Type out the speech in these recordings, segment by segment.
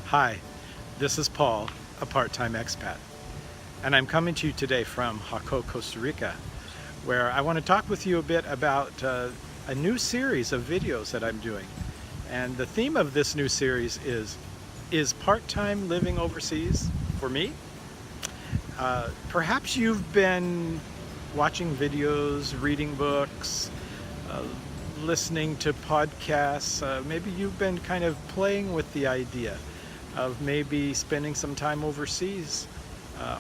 Hi, this is Paul, a part-time expat, and I'm coming to you today from Jaco, Costa Rica, where I want to talk with you a bit about a new series of videos that I'm doing. And the theme of this new series is part-time living overseas for me? Perhaps you've been watching videos, reading books, uh, listening to podcasts. Maybe you've been kind of playing with the idea of maybe spending some time overseas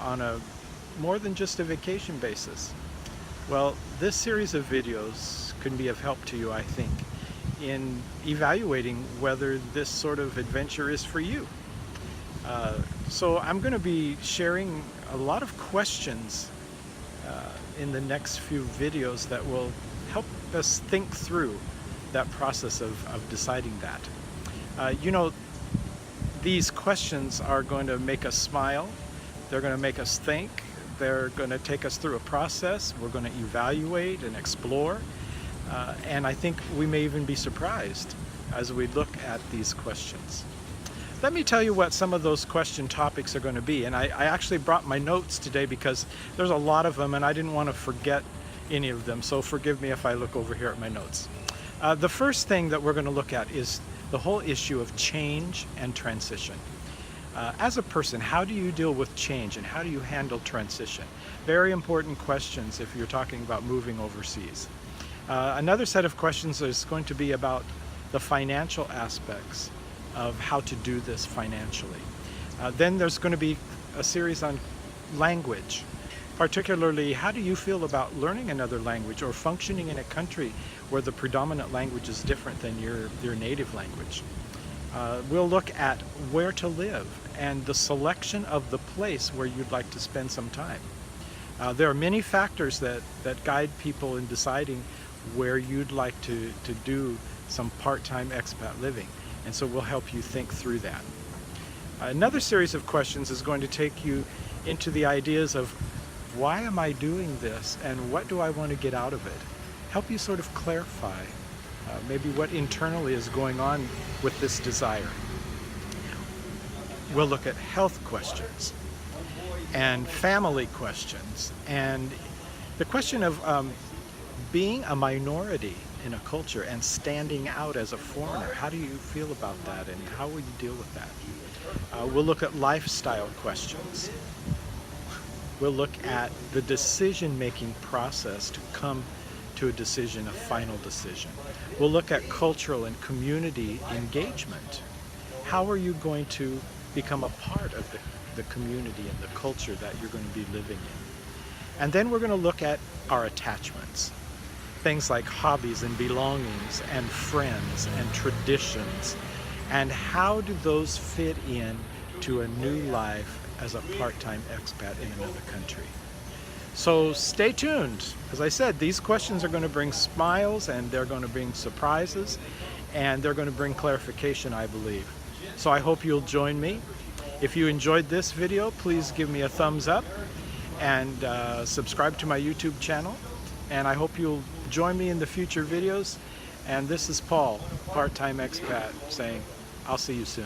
on a more than just a vacation basis. Well, this series of videos can be of help to you, I think, in evaluating whether this sort of adventure is for you. So I'm going to be sharing a lot of questions in the next few videos that will help us think through that process of deciding that. These questions are going to make us smile, they're going to make us think, they're going to take us through a process, we're going to evaluate and explore, and I think we may even be surprised as we look at these questions. Let me tell you what some of those question topics are going to be, and I actually brought my notes today because there's a lot of them and I didn't want to forget any of them, so forgive me if I look over here at my notes. The first thing that we're going to look at is the whole issue of change and transition. As a person, how do you deal with change and how do you handle transition? Very important questions if you're talking about moving overseas. Another set of questions is going to be about the financial aspects of how to do this financially. Then there's going to be a series on language. Particularly, how do you feel about learning another language or functioning in a country where the predominant language is different than your native language? We'll look at where to live and the selection of the place where you'd like to spend some time. There are many factors that guide people in deciding where you'd like to do some part-time expat living, and so we'll help you think through that. Another series of questions is going to take you into the ideas of why am I doing this and what do I want to get out of it? Help you sort of clarify maybe what internally is going on with this desire. We'll look at health questions and family questions and the question of being a minority in a culture and standing out as a foreigner. How do you feel about that and how will you deal with that? We'll look at lifestyle questions. We'll look at the decision-making process to come to a decision, a final decision. We'll look at cultural and community engagement. How are you going to become a part of the community and the culture that you're going to be living in? And then we're going to look at our attachments. Things like hobbies and belongings and friends and traditions. And how do those fit in to a new life as a part-time expat in another country? So stay tuned. As I said, these questions are going to bring smiles and they're going to bring surprises and they're going to bring clarification, I believe. So I hope you'll join me. If you enjoyed this video, please give me a thumbs up and subscribe to my YouTube channel. And I hope you'll join me in the future videos. And this is Paul, part-time expat, saying I'll see you soon.